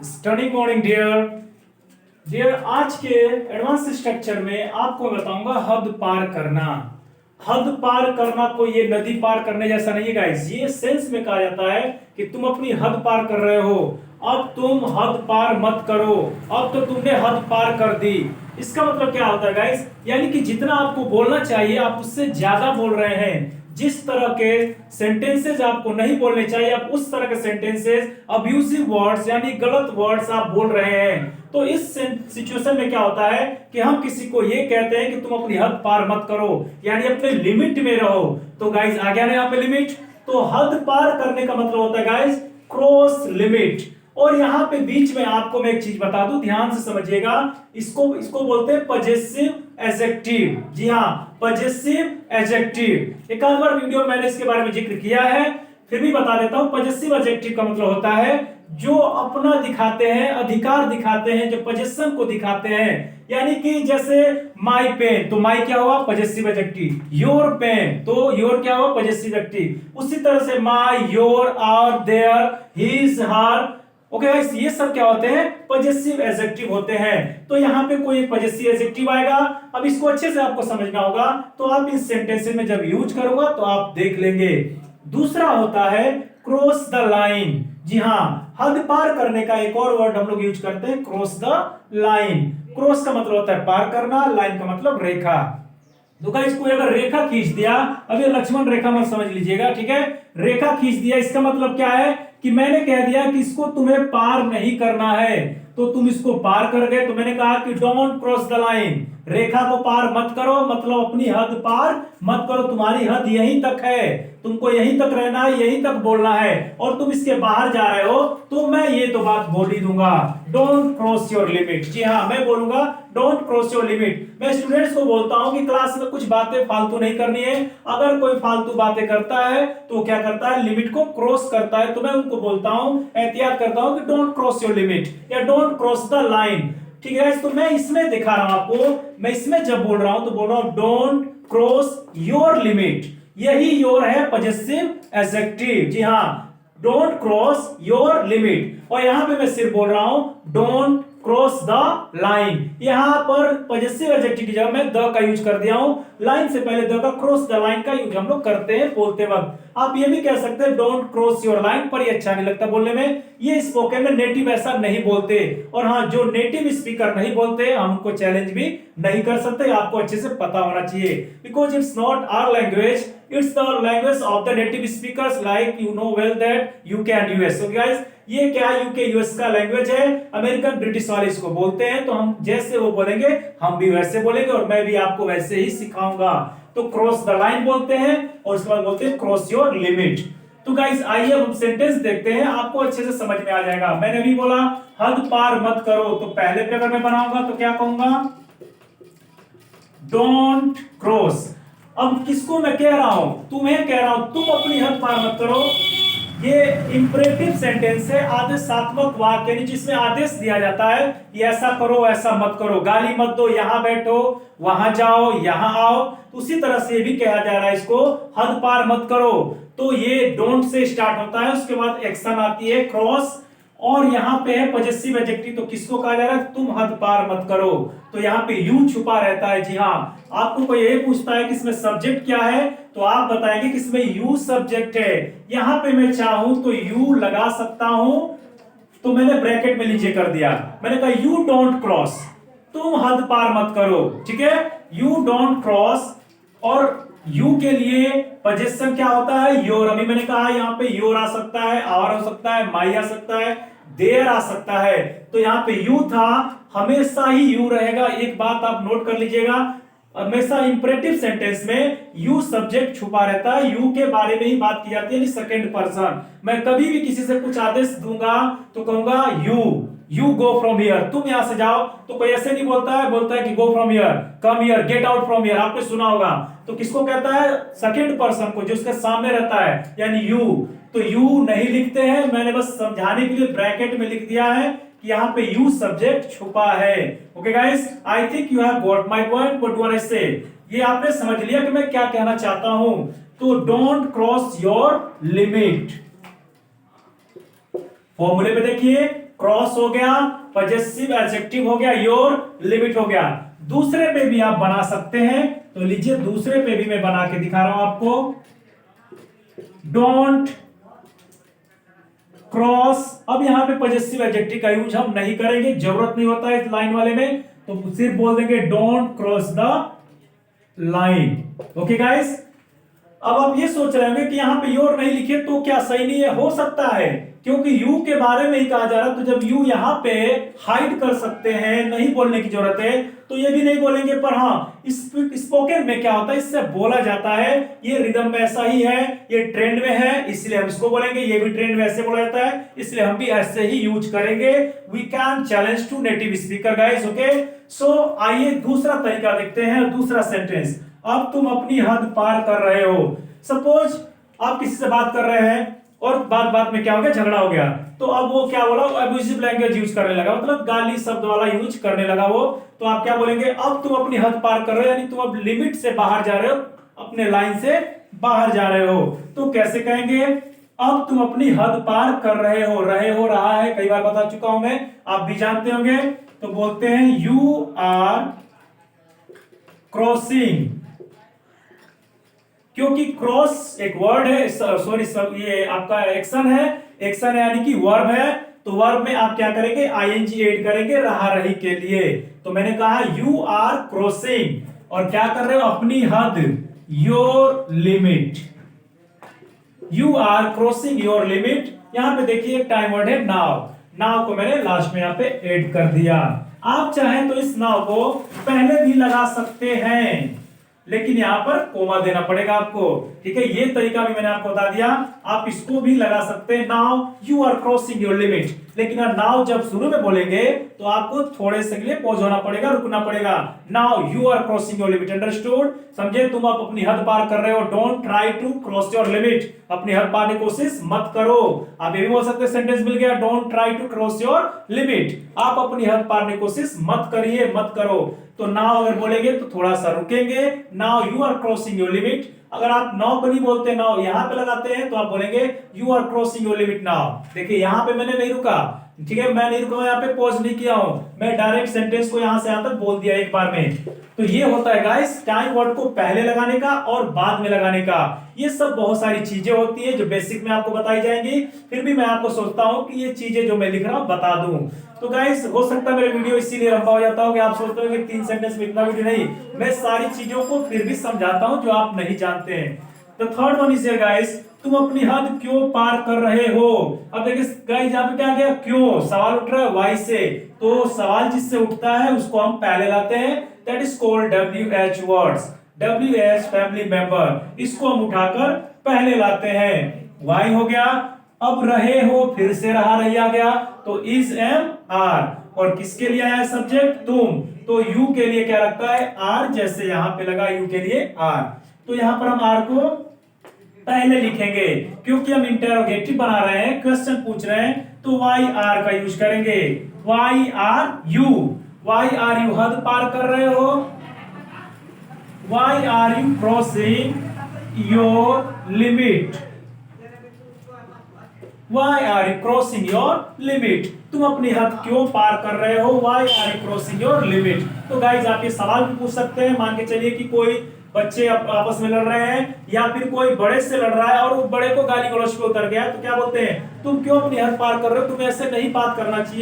Study morning dear dear. आज के advance structure में आपको बताऊंगा हद पार करना। हद पार करना कोई ये नदी पार करने जैसा नहीं है गाइस। ये सेंस में कहा जाता है कि तुम अपनी हद पार कर रहे हो, अब तुम हद पार मत करो, अब तो तुमने हद पार कर दी। इसका मतलब क्या होता है गाइस, यानी कि जितना आपको बोलना चाहिए आप उससे ज्यादा बोल रहे हैं। जिस तरह के सेंटेंसेस आपको नहीं बोलने चाहिए आप उस तरह के सेंटेंसेस, अब्यूजिव वर्ड्स यानी गलत वर्ड्स आप बोल रहे हैं। तो इस सिचुएशन में क्या होता है कि हम किसी को ये कहते हैं कि तुम अपनी हद पार मत करो, यानी अपने लिमिट में रहो। तो गाइस आ गया ना यहाँ पे लिमिट। तो हद पार करने का मतलब होता है गाइस क्रॉस लिमिट। और यहाँ पे बीच में आपको मैं एक चीज बता दूं, ध्यान से समझिएगा। इसको बोलते हैं पजेसिव एडजेक्टिव। जी हाँ, पजेसिव एडजेक्टिव। एक आध बार वीडियो में मैंने इसके बारे में जिक्र किया है, फिर भी बता देता हूं। पजेसिव एडजेक्टिव का मतलब होता है जो अपना दिखाते हैं, अधिकार दिखाते हैं, जो पोजीशन को दिखाते हैं। यानी कि जैसे माई पेन, तो माई क्या हुआ पजेसिव एडजेक्टिव। योर पेन, तो योर क्या हुआ पजेसिव एडजेक्टिव। उसी तरह से my, your, our, their, his, her. Okay guys, ये सब क्या होते हैं पजेसिव एडजेक्टिव होते हैं। तो यहाँ पे कोई पजेसिव एडजेक्टिव आएगा, अब इसको अच्छे से आपको समझना होगा। तो आप इस सेंटेंस में जब यूज करूंगा तो आप देख लेंगे। दूसरा होता है क्रॉस द लाइन। जी हाँ, हद पार करने का एक और वर्ड हम लोग यूज करते हैं क्रॉस द लाइन। क्रॉस का मतलब होता है पार करना, लाइन का मतलब रेखा। तो गाइस कोई अगर रेखा खींच दिया, अब ये लक्ष्मण रेखा मत समझ लीजिएगा, ठीक है। रेखा खींच दिया इसका मतलब क्या है कि मैंने कह दिया कि इसको तुम्हें पार नहीं करना है, तो तुम इसको पार कर गए। तो मैंने कहा कि डोंट क्रॉस द लाइन, रेखा को पार मत करो, मतलब अपनी हद पार मत करो। तुम्हारी हद यहीं तक है, तुमको यहीं तक रहना है, यहीं तक बोलना है, और तुम इसके बाहर जा रहे हो तो मैं ये तो बात बोल ही दूंगा, डोंट क्रॉस योर लिमिट। जी हाँ, मैं बोलूंगा डोंट क्रॉस योर लिमिट। मैं स्टूडेंट्स को बोलता हूं कि क्लास में कुछ बातें फालतू नहीं करनी है। अगर कोई फालतू बातें करता है तो क्या करता है, लिमिट को क्रॉस करता है। तो मैं उनको बोलता हूं, एहतियात करता हूं कि डोंट क्रॉस योर लिमिट या डोंट क्रॉस द लाइन। ठीक है, तो मैं इसमें दिखा रहा हूं आपको, मैं इसमें जब बोल रहा हूं तो बोल रहा हूं डोंट क्रॉस योर लिमिट। यही योर है पजेसिव एडजेक्टिव। जी हाँ, डोंट क्रॉस योर लिमिट। और यहां पे मैं सिर्फ बोल रहा हूं डोंट क्रॉस द लाइन। यहां पर पजेसिव एडजेक्टिव की जगह मैं द का यूज कर दिया हूं। लाइन से पहले द का, क्रॉस द लाइन का यूज हम लोग करते हैं बोलते वक्त। आप ये भी कह सकते हैं डोंट क्रॉस योर लाइन, पर ये अच्छा नहीं लगता बोलने में। ये स्पोकन में नेटिव ऐसा नहीं बोलते। और हाँ, जो नेटिव स्पीकर नहीं बोलते हम उनको चैलेंज भी नहीं कर सकते, आपको अच्छे से पता होना चाहिए। Because it's not our language, it's the language of the native speakers, like you know well that UK and US. So guys, ये क्या UK US का लैंग्वेज है, अमेरिकन ब्रिटिश वाले इसको बोलते हैं। तो हम जैसे वो बोलेंगे हम भी वैसे बोलेंगे, और मैं भी आपको वैसे ही सिखाऊंगा। तो क्रॉस द लाइन बोलते हैं और उसके बाद बोलते हैं क्रॉस योर लिमिट। तो गाइस आइए हम सेंटेंस देखते हैं, आपको अच्छे से समझ में आ जाएगा। मैंने भी बोला हद पार मत करो, तो पहले पे अगर मैं बनाऊंगा तो क्या कहूंगा, डोंट क्रॉस। अब किसको मैं कह रहा हूं, तुम्हें कह रहा हूं, तुम अपनी हद पार मत करो। ये इंपरेटिव सेंटेंस है, आदेशात्मक वाक्य, यानी जिसमें आदेश दिया जाता है कि ऐसा करो ऐसा मत करो, गाली मत दो, यहां बैठो वहां जाओ यहां आओ। तो उसी तरह से भी कहा जा रहा है इसको हद पार मत करो। तो ये डोंट से स्टार्ट होता है, उसके बाद एक्शन आती है क्रॉस, और यहाँ पे है पजेसिव एडजेक्टिव। तो किसको कहा जा रहा है, तुम हद पार मत करो। तो यहाँ पे यू छुपा रहता है। जी हाँ, आपको कोई ये पूछता है कि इसमें सब्जेक्ट क्या है, तो आप बताएंगे कि इसमें यू सब्जेक्ट है। यहाँ पे मैं चाहूं तो यू लगा सकता हूं, तो मैंने ब्रैकेट में नीचे कर दिया, मैंने कहा यू डोंट क्रॉस, तुम हद पार मत करो। ठीक है, यू डोंट क्रॉस। और यू के लिए पोजीशन क्या होता है, योर। अभी मैंने कहा यहाँ पे योर आ सकता है, आवर हो सकता है, माई आ सकता है, देयर आ सकता है। तो यहाँ पे यू था, हमेशा ही यू रहेगा। एक बात आप नोट कर लीजिएगा, हमेशा इंपरेटिव सेंटेंस में यू सब्जेक्ट छुपा रहता है, यू के बारे में ही बात की जाती है, सेकंड पर्सन। मैं कभी भी किसी से कुछ आदेश दूंगा तो कहूंगा यू गो फ्रॉम हियर, तुम यहां से जाओ। तो कोई ऐसे नहीं बोलता है, बोलता है कि go from here, come here, get out from here. आपने सुना होगा। तो किसको कहता है, सेकंड पर्सन को, जो उसके सामने रहता है, यानी यू। तो यू नहीं लिखते हैं, मैंने बस समझाने के लिए ब्रैकेट में लिख दिया है कि यहाँ पे यू सब्जेक्ट छुपा है। Okay guys, I think you have got my point, what do I से। ये आपने समझ लिया कि मैं क्या कहना चाहता हूं। तो डोंट क्रॉस योर लिमिट। फॉर्मूले पे देखिए, क्रॉस हो गया, पजेसिव एडजेक्टिव हो गया, योर लिमिट हो गया। दूसरे पे भी आप बना सकते हैं, तो लीजिए दूसरे पे भी मैं बना के दिखा रहा हूं आपको। डोंट क्रॉस, अब यहां पे पजेसिव एडजेक्टिव का यूज हम नहीं करेंगे, जरूरत नहीं होता है इस लाइन वाले में, तो सिर्फ बोल देंगे don't cross the line. Okay guys, अब आप ये सोच रहे होंगे कि यहाँ पे योर नहीं लिखे तो क्या सही नहीं है? हो सकता है, क्योंकि यू के बारे में ही कहा जा रहा है, तो जब यू यहाँ पे हाइड कर सकते हैं, नहीं बोलने की जरूरत है, तो ये भी नहीं बोलेंगे। पर हाँ, स्पोकन में क्या होता है, इससे बोला जाता है, ये रिदम में ऐसा ही है, ये ट्रेंड में है, इसलिए हम इसको बोलेंगे। ये भी ट्रेंड में ऐसे बोला जाता है, इसलिए हम भी ऐसे ही यूज करेंगे। We can challenge to native speaker guys. Okay, so आइए दूसरा तरीका देखते हैं, दूसरा सेंटेंस। अब तुम अपनी हद पार कर रहे हो। सपोज आप किसी से बात कर रहे हैं और बात में क्या हो गया, झगड़ा हो गया, तो अब वो क्या बोला, अब्यूजिव लैंग्वेज यूज करने लगा, मतलब गाली शब्द वाला यूज करने लगा वो। तो आप क्या बोलेंगे, अब तुम अपनी हद पार कर रहे हो, यानी तुम अब लिमिट से बाहर जा रहे हो, अपने लाइन से बाहर जा रहे हो। तो कैसे कहेंगे, अब तुम अपनी हद पार कर रहे हो, रहा है, कई बार बता चुका हूं मैं, आप भी जानते होंगे। तो बोलते हैं यू आर क्रॉसिंग, क्योंकि क्रॉस एक वर्ड है, सॉरी सब ये आपका एक्शन है, यानी कि वर्ब है, तो वर्ब में आप क्या करेंगे, आईएनजी ऐड करेंगे रहा रही के लिए। तो मैंने कहा यू आर क्रॉसिंग, और क्या कर रहे हो, अपनी हद, your limit, you are crossing your limit. यहां पे देखिए एक टाइम वर्ड है नाउ, नाउ को मैंने लास्ट में यहां पे ऐड कर दिया। आप चाहें तो इस नाउ को पहले भी लगा सकते हैं, लेकिन यहां पर कोमा देना पड़ेगा आपको, ठीक है। ये तरीका भी मैंने आपको बता दिया, आप इसको भी लगा सकते हैं, now you are crossing your limit. लेकिन नाउ जब शुरू में बोलेंगे तो आपको थोड़े से के लिए पॉज होना पड़ेगा, रुकना पड़ेगा। Now you are crossing your limit, understood, समझे, तुम आप अपनी हद पार कर रहे हो। Don't try to cross your limit, अपनी हद पार की कोशिश मत करो। आप ये भी बोल सकते हैं, सेंटेंस मिल गया, don't try to cross your limit, आप अपनी हद पार की कोशिश मत करिए, मत करो। तो नाउ अगर बोलेंगे तो थोड़ा सा रुकेंगे, now you are crossing your limit. अगर आप नाउ को नहीं बोलते, नाउ यहां पे लगाते हैं, तो आप बोलेंगे you are crossing your limit now. देखिए यहां पे मैंने नहीं रुका, ठीक है, मैं नहीं रुका, यहाँ पे पॉज नहीं किया हूं, मैं डायरेक्ट सेंटेंस को यहां से यहां तक बोल दिया एक बार में। तो ये होता है गाइस टाइम वर्ड को पहले लगाने का और बाद में लगाने का। ये सब बहुत सारी चीजें होती है जो बेसिक में आपको बताई जाएंगी, फिर भी मैं आपको सोचता हूं कि ये चीजें जो मैं लिख रहा हूं बता दूं। तो गाइस हो सकता है मेरे वीडियो इसीलिए लंबा हो जाता हो कि आप सोचते हो कि 3 सेंटेंस में इतना वीडियो नहीं, मैं सारी चीजों को फिर भी समझाता हूं जो आप नहीं जानते हैं। तो थर्ड वन इज गाइस, तुम अपनी हद क्यों पार कर रहे हो। अब देखिए गाइस यहाँ पे क्या गया, क्यों, सवाल उठ रहा है वाई से, तो सवाल जिससे उठता है उसको हम पहले लाते हैं, that is called WH words, WH family member, इसको हम उठाकर पहले लाते हैं। वाई हो गया, अब रहे हो फिर से रहा रही आ गया, तो इज एम आर, और किसके लिए आया सब्जेक्ट, तुम, तो यू के लिए क्या लगता है, आर, जैसे यहां पे लगा यू के लिए आर। तो यहां पर हम आर को पहले लिखेंगे, क्योंकि हम इंटरोगेटिव बना रहे हैं, क्वेश्चन पूछ रहे हैं, तो वाई आर का यूज करेंगे। Why are you, why are you हद पार कर रहे हो, why are you crossing your limit, why are you crossing your limit, तुम अपनी हद क्यों पार कर रहे हो, why are you crossing your limit. तो गाइज आप ये सवाल भी पूछ सकते हैं, मान के चलिए कि कोई बच्चे आपस में लड़ रहे हैं, या फिर कोई बड़े से लड़ रहा है और वो बड़े को गाली गलौज पे उतर गया, तो क्या बोलते हैं, तुम क्यों अपनी हद पार कर रहे हो, तुम्हें ऐसे नहीं बात करना चाहिए।